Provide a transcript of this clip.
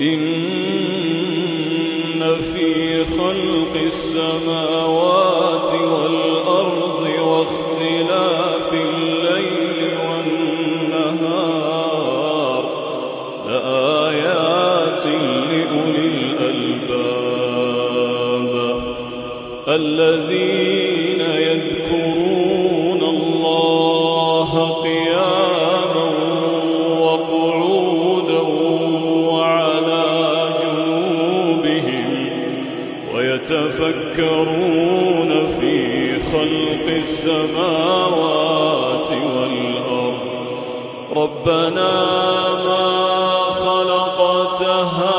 إن في خلق السماوات والأرض واختلاف الليل والنهار لآيات لأولي الألباب الذين يذكرون الله قياما وقعودا وعلى جنوبهم ويتفكرون في خلق السماوات والأرض ربنا ما خلقت هذا